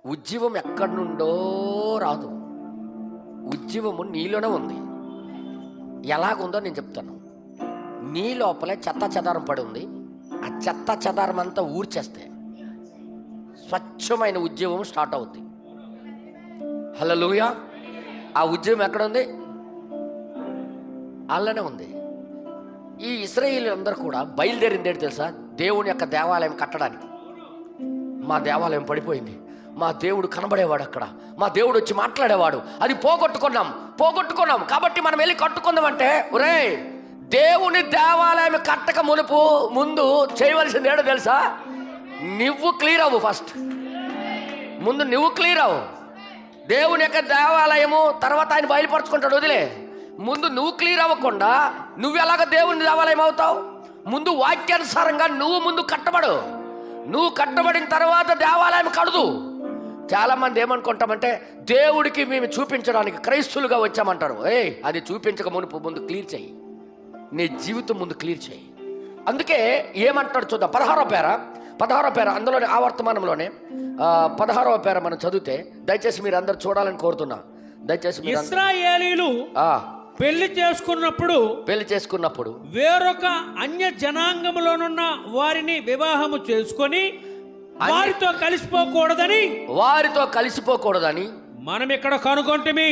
ఉజ్జీవం ఎక్కడి నుండో రాదు. ఉజ్జీవము నీలోనే ఉంది. ఎలాగుందో నేను చెప్తాను. నీ లోపలే చెత్త చెదారం పడి ఉంది. ఆ చెత్త చెదారం అంతా ఊడ్చేస్తే స్వచ్ఛమైన ఉజ్జీవం స్టార్ట్ అవుద్ది. హల్లెలూయా. ఆ ఉజ్జీవం ఎక్కడ ఉంది? అలానే ఉంది. ఈ ఇశ్రాయేలు అందరూ కూడా బయలుదేరింది ఏంటి తెలుసా? దేవుని యొక్క దేవాలయం కట్టడానికి. మా దేవాలయం పడిపోయింది, మా దేవుడు కనబడేవాడు అక్కడ, మా దేవుడు వచ్చి మాట్లాడేవాడు, అది పోగొట్టుకున్నాం కాబట్టి మనం వెళ్ళి కట్టుకుందామంటే, ఒరే దేవుని దేవాలయం కట్టక ముందు చేయవలసింది ఏంటో తెలుసా? నువ్వు క్లియర్ అవ్వు. ఫస్ట్ ముందు నువ్వు క్లియర్ అవ్వు. దేవుని యొక్క దేవాలయము తర్వాత ఆయన బయలుపరుచుకుంటాడు, వదిలే. ముందు నువ్వు క్లియర్ అవ్వకుండా నువ్వు ఎలాగ దేవుని దేవాలయం అవుతావు? ముందు వాక్యానుసారంగా నువ్వు ముందు కట్టబడు. నువ్వు కట్టబడిన తర్వాత దేవాలయం కడదు. చాలామంది ఏమనుకుంటామంటే, దేవుడికి మేము చూపించడానికి క్రైస్తులుగా వచ్చామంటారు. అది చూపించక ముందు క్లియర్ చేయి. నీ జీవితం ముందు క్లియర్ చేయి. అందుకే ఏమంటాడు చూద్దాం. 16వ పేర అందులోనే ఆ వర్తమానంలోనే 16వ పేర మనం చదివితే, దయచేసి మీరు అందరు చూడాలని కోరుతున్నా. దయచేసి ఇశ్రాయేలీయులు పెళ్లి చేసుకున్నప్పుడు వేరొక అన్య జనాంగములోనున్న వారిని వివాహము చేసుకొని వారితో కలిసిపోకూడదని మనం ఇక్కడ కనుగొంటిమి.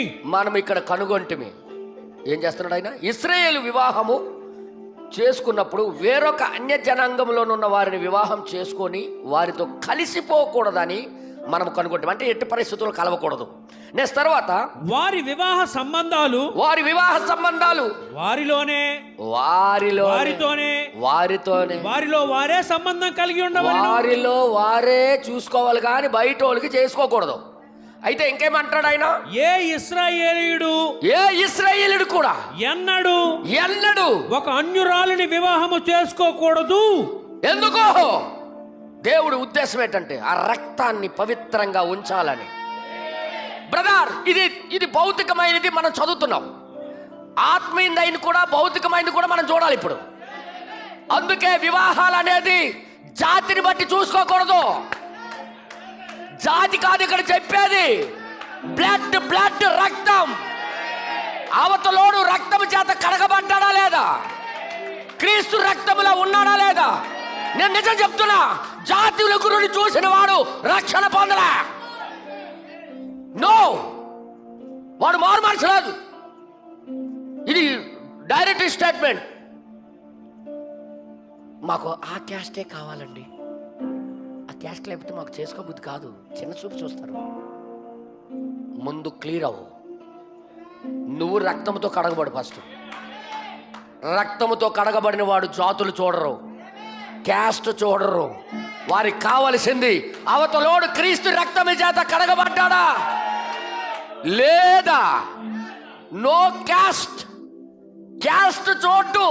ఏం చేస్తున్నాడు ఆయన? ఇశ్రాయేలు వివాహము చేసుకున్నప్పుడు వేరొక అన్య జనాంగంలోనున్న వారిని వివాహం చేసుకొని వారితో కలిసిపోకూడదని మనం కనుగొంటాం. అంటే ఎట్టి పరిస్థితుల్లో కలవకూడదు. నెక్స్ట్ తర్వాత వారి వివాహ సంబంధాలు వారిలో వారే సంబంధం కలిగి ఉండవాలి. వారిలో వారే చూసుకోవాలి కానీ బయట వాళ్ళకి చేసుకోకూడదు. అయితే ఇంకేమంటాడు ఆయన? ఏ ఇశ్రాయేలీయుడు కూడా ఎన్నడు ఒక అన్యురాలిని వివాహము చేసుకోకూడదు. ఎందుకో? దేవుడి ఉద్దేశం ఏంటంటే ఆ రక్తాన్ని పవిత్రంగా ఉంచాలని. బ్రదర్, ఇది భౌతికమైనది మనం చదువుతున్నాం. ఆత్మీయమైనది కూడా భౌతికమైనది కూడా మనం చూడాలి ఇప్పుడు. అందుకే వివాహాలు అనేది జాతిని బట్టి చూసుకోకూడదు. జాతి కాదు ఇక్కడ చెప్పేది. బ్లడ్ రక్తం. అవతలోడు రక్తం చేత కడగబడ్డాడా లేదా? క్రీస్తు రక్తములో ఉన్నాడా లేదా? నేను నిజం చెప్తున్నా, జాతుల గురుని చూసిన వాడు రక్షణ పొందలే. వాడు మారు మార్చలేదు. ఇది డైరెక్ట్ స్టేట్మెంట్. మాకు ఆ క్యాస్టే కావాలండి, ఆ క్యాస్ట్ లేకపోతే మాకు చేసుకోబుద్ధి కాదు. చిన్న చూపు చూస్తారు. ముందు క్లియర్ అవ్వు. నువ్వు రక్తంతో కడగబడు. ఫస్ట్ రక్తంతో కడగబడిన వాడు జాతులు చూడరు, క్యాస్ట్ చూడరు. వారికి కావలసింది అవతలోడు క్రీస్తు రక్తము చేత కడగబడ్డాడా లేదా. నో క్యాస్ట్ చోటు.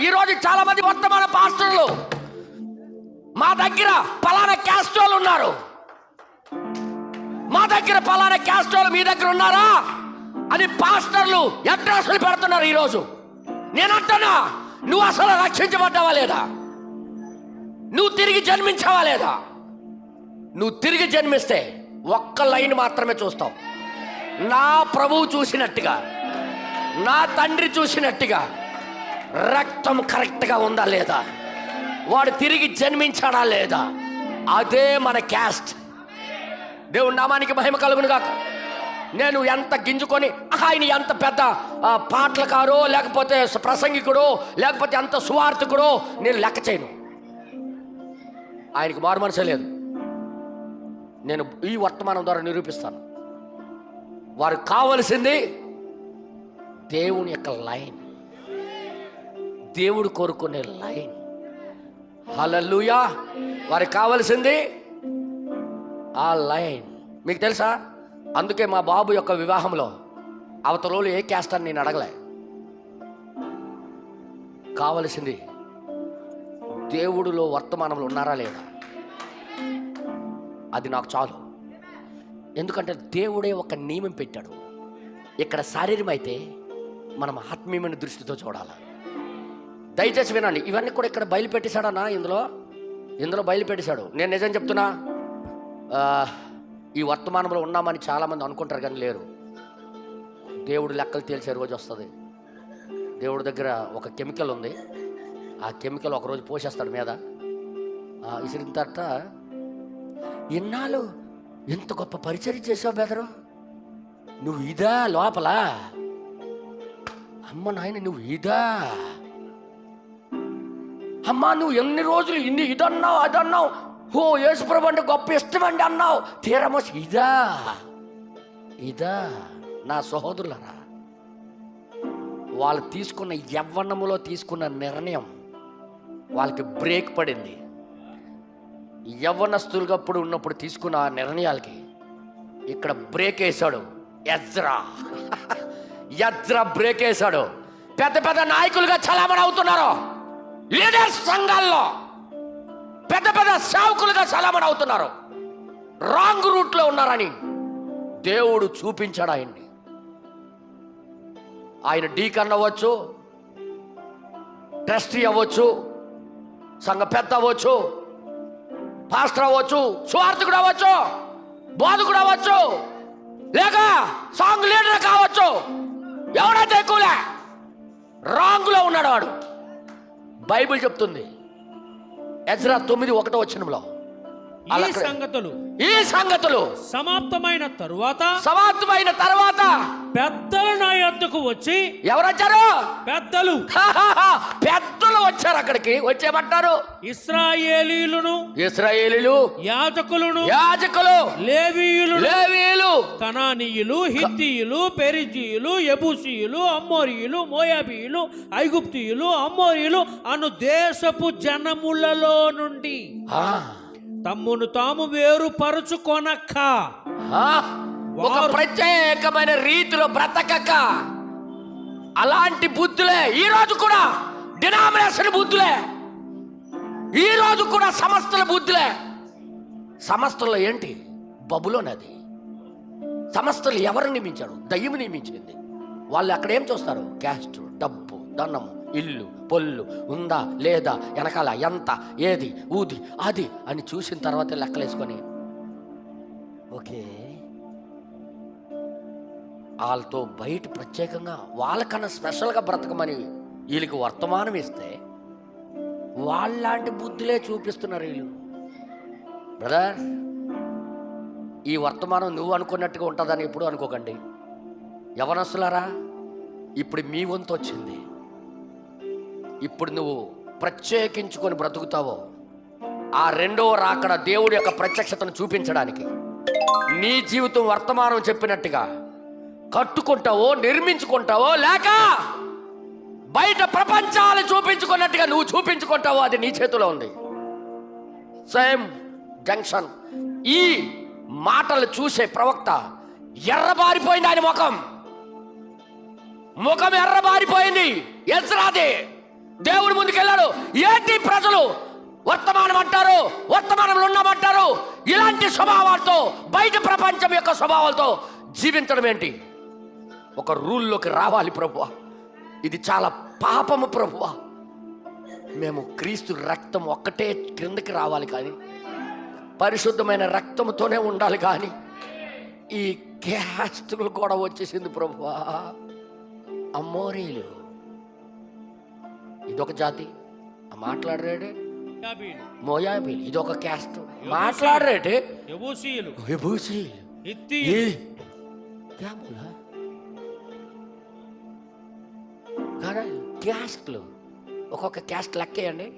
ఈరోజు చాలా మంది వర్తమాన పాస్టర్లు మా దగ్గర పలానా క్యాస్ట్ వాళ్ళు ఉన్నారు, మా దగ్గర పలానా క్యాస్ట్ వాళ్ళు మీ దగ్గర ఉన్నారా అని పాస్టర్లు అడ్రస్లు పెడుతున్నారు ఈరోజు. నేనంటున్నా, నువ్వు అసలు రక్షించబడ్డావా లేదా? నువ్వు తిరిగి జన్మించావా లేదా? నువ్వు తిరిగి జన్మిస్తే ఒక్క లైన్ మాత్రమే చూస్తావు. నా ప్రభువు చూసినట్టుగా, నా తండ్రి చూసినట్టుగా రక్తం కరెక్ట్గా ఉందా లేదా, వాడు తిరిగి జన్మించాడా లేదా, అదే మన క్యాస్ట్. దేవుని నామానికి మహిమ కలుగును గాక. నేను ఎంత గింజుకొని ఆయన ఎంత పెద్ద పాటలకారో లేకపోతే ప్రసంగికుడో లేకపోతే ఎంత సువార్థికుడో నేను లెక్క చేయను. ఆయనకు మారు మనసే లేదు. నేను ఈ వర్తమానం ద్వారా నిరూపిస్తాను. వారికి కావలసింది దేవుని యొక్క లైన్, దేవుడు కోరుకునే లైన్. హల్లెలూయా. వారికి కావలసింది ఆ లైన్. మీకు తెలుసా, అందుకే మా బాబు యొక్క వివాహంలో అవతలోళ్ళు ఏ క్యాస్ట్ అని నేను అడగలే. కావలసింది దేవుడిలో వర్తమానంలో ఉన్నారా లేదా, అది నాకు చాలు. ఎందుకంటే దేవుడే ఒక నియమం పెట్టాడు. ఇక్కడ శారీరం అయితే మనం ఆత్మీయమైన దృష్టితో చూడాలి. దయచేసి వినండి, ఇవన్నీ కూడా ఇక్కడ బయలుపెట్టేశాడన్నా. ఇందులో బయలుపెట్టేశాడు. నేను నిజం చెప్తున్నా, ఈ వర్తమానంలో ఉన్నామని చాలామంది అనుకుంటారు కానీ లేరు. దేవుడు లెక్కలు తేల్చే రోజు వస్తుంది. దేవుడి దగ్గర ఒక కెమికల్ ఉంది. ఆ కెమికల్ ఒకరోజు పోసేస్తాడు మీద. ఇసిరిన తర్వాత, ఇన్నాళ్ళు ఎంత గొప్ప పరిచర్య చేసావు బెదరు, నువ్వు ఇదా లోపల, అమ్మ నాయన నువ్వు ఇదా, అమ్మా నువ్వు ఎన్ని రోజులు ఇన్ని ఇదన్నావు అదన్నావు, ఓ యేసుప్రభు అంటే గొప్ప ఇష్టమండి అన్నావు, తీరమోసి ఇదా ఇదా. నా సహోదరులరా, వాళ్ళు తీసుకున్న యవ్వనములో తీసుకున్న నిర్ణయం వాళ్ళకి బ్రేక్ పడింది. యవ్వనస్తులుగా ఉన్నప్పుడు తీసుకున్న ఆ నిర్ణయాలకి ఇక్కడ బ్రేక్ వేశాడు ఎజ్రా. ఎజ్రా బ్రేక్ వేశాడు. పెద్ద పెద్ద నాయకులుగా చలామణి అవుతున్నారు. లీడర్స్ సంఘాల్లో పెద్ద పెద్ద సేవకులుగా చలామణి అవుతున్నారు. రాంగ్ రూట్లో ఉన్నారని దేవుడు చూపించాడు ఆయన్ని. ఆయన డీకన్ అవ్వచ్చు, ట్రస్టీ అవ్వచ్చు, సంఘ పెద్ద అవ్వచ్చు, పాస్టర్ అవ్వచ్చు, స్వార్థకుడు అవ్వచ్చు, బోధకుడు అవ్వచ్చు, లేక సాంగ్ లీడర్ కావచ్చు. ఎవడైతే ఎక్కువలే రాంగులో ఉన్నాడు వాడు. బైబిల్ చెప్తుంది ఎజ్రా 9:1 ఈ సంగతులు సమాప్తమైన తరువాత పెద్దలు నా యొద్దకు వచ్చి, ఎవరొచ్చారు? పెద్దలు పెద్దలు వచ్చారు. అక్కడికి వచ్చేమంటారు? ఇశ్రాయేలీయులు, యాజకులు, లేవీయులు, కనానీయులు, హిత్తీయులు, పెరిజీయులు, యెబూసీయులు, అమ్మోరీయులు, మోయాబీయులు, ఐగుప్తీయులు, అమ్మోరీయులు అను దేశపు జనములలో నుండి తమ్మును తాము వేరుపరుచుకొనక, ఒక ప్రత్యేకమైన రీతిలో బ్రతకక, అలాంటి బుద్ధులే ఈరోజు కూడా డినామినేషన్ బుద్ధులే, ఈరోజు కూడా సమస్తల బుద్ధులే. సమస్తలో ఏంటి? బబులోన్. అది సమస్తలు ఎవరు నియమించాడు? దయ్యము నియమించింది. వాళ్ళు అక్కడ ఏం చూస్తారు? క్యాస్ట్, డబ్బు, ధనము, ఇల్లు, పొల్లు, ఉందా లేదా, వెనకాల ఎంత, ఏది, ఊది, అది అని చూసిన తర్వాత లెక్కలేసుకొని ఓకే వాళ్ళతో బయట ప్రత్యేకంగా వాళ్ళకన్నా స్పెషల్గా బ్రతకమని వీళ్ళకి వర్తమానం ఇస్తే వాళ్ళలాంటి బుద్ధులే చూపిస్తున్నారు వీళ్ళు. బ్రదర్, ఈ వర్తమానం నువ్వు అనుకున్నట్టుగా ఉంటుందని ఎప్పుడు అనుకోకండి. యవనస్తులారా, ఇప్పుడు మీ వంతు వచ్చింది. ఇప్పుడు నువ్వు ప్రత్యేకించుకొని బ్రతుకుతావో ఆ రెండవ రాకడ దేవుడి యొక్క ప్రత్యక్షతను చూపించడానికి నీ జీవితం వర్తమానం చెప్పినట్టుగా కట్టుకుంటావో, నిర్మించుకుంటావో, లేక బయట ప్రపంచాలు చూపించుకున్నట్టుగా నువ్వు చూపించుకుంటావో అది నీ చేతిలో ఉంది. Same junction. ఈ మాటలు చూసే ప్రవక్త ఎర్రబారిపోయింది. ఆయన ముఖం ఎర్రబారిపోయింది. ఎజ్రాదే దేవుడి ముందుకెళ్ళాడు. ఏంటి ప్రజలు వర్తమానం అంటారు, వర్తమానంలో ఉన్నామంటారు, ఇలాంటి స్వభావాలతో బయట ప్రపంచం యొక్క స్వభావాలతో జీవించడం ఏంటి? ఒక రూల్లోకి రావాలి ప్రభువా, ఇది చాలా పాపము ప్రభువా. మేము క్రీస్తు రక్తం ఒక్కటే క్రిందకి రావాలి, కానీ పరిశుద్ధమైన రక్తంతోనే ఉండాలి. కానీ ఈ క్యాస్టులు కూడా వచ్చేసింది ప్రభువా. అమ్మోరీలు ఇదొక జాతి మాట్లాడరేటే, మోయాబీలు ఇదొక క్యాస్ట్ మాట్లాడరేటే, క్యాస్ట్లు ఒక్కొక్క క్యాస్ట్ లెక్కేయండి.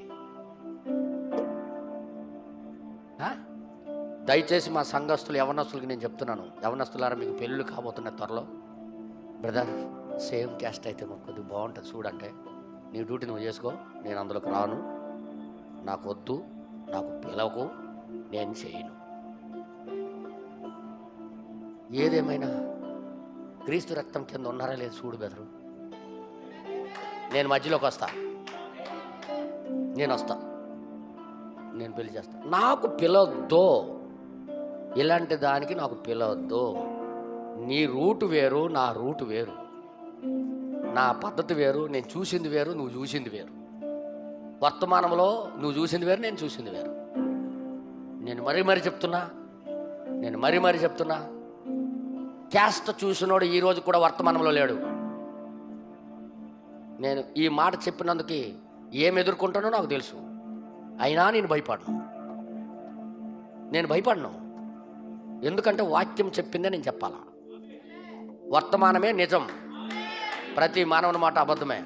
దయచేసి మా సంఘస్థులు యవనస్తులకి నేను చెప్తున్నాను, యవనస్తులారా మీకు పెళ్ళిళ్ళు కాబోతున్నాయి త్వరలో. బ్రదర్, సేమ్ క్యాస్ట్ అయితే మాకు కొద్దిగా బాగుంటుంది చూడంటే. నీ డ్యూటీ నువ్వు చేసుకో, నేను అందులోకి రాను, నాకు వద్దు, నాకు పిలవకు, నేను చేయను. ఏదేమైనా క్రీస్తు రక్తం కింద ఉన్నారా లేదు చూడు బెదరు. నేను మధ్యలోకి వస్తా, నేను పెళ్లి చేస్తా. నాకు పిలవద్దు, ఇలాంటి దానికి నాకు పిలవద్దు. నీ రూటు వేరు, నా రూటు వేరు, నా పద్ధతి వేరు, నేను చూసింది వేరు, నువ్వు చూసింది వేరు. వర్తమానంలో నువ్వు చూసింది వేరు, నేను చూసింది వేరు. నేను మరీ చెప్తున్నా, నేను మరీ చెప్తున్నా, క్యాస్ట్ చూసినోడు ఈరోజు కూడా వర్తమానంలో లేడు. నేను ఈ మాట చెప్పినందుకు ఏం ఎదుర్కొంటానో నాకు తెలుసు. అయినా నేను భయపడను. ఎందుకంటే వాక్యం చెప్పిందే నేను చెప్పాలా. వర్తమానమే నిజం, ప్రతి మానవుని మాట అబద్ధమే.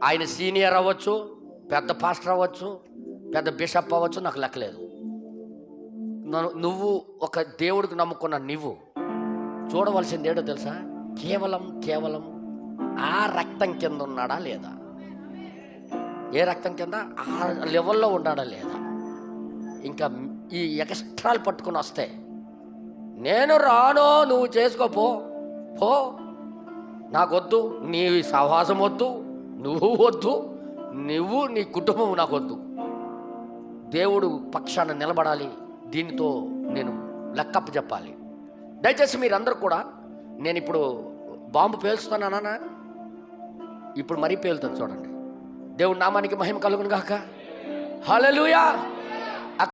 ఆయన సీనియర్ అవ్వచ్చు, పెద్ద పాస్టర్ అవ్వచ్చు, పెద్ద బిషప్ అవ్వచ్చు, నాకు లెక్కలేదు. నువ్వు ఒక దేవుడికి నమ్ముకున్న నువ్వు చూడవలసింది ఏంటో తెలుసా? కేవలం ఆ రక్తం కింద ఉన్నాడా లేదా? ఏ రక్తం కింద? ఆ లెవెల్లో ఉన్నాడా లేదా? ఇంకా ఈ ఎక్స్ట్రాలు పట్టుకుని వస్తే నేను రాను, నువ్వు చేసుకోపో, నాకొద్దు, నీ సహవాసం వద్దు, నువ్వు వద్దు, నువ్వు నీ కుటుంబం నాకు వద్దు. దేవుడు పక్షాన నిలబడాలి. దీనితో నేను లెక్కప్ప చెప్పాలి. దయచేసి మీరందరూ కూడా, నేను ఇప్పుడు బాంబు పేల్చుతానా? ఇప్పుడు మరీ పేలుతుంది చూడండి. దేవుడి నామానికి మహిమ కలుగును గాక. హల్లెలూయా.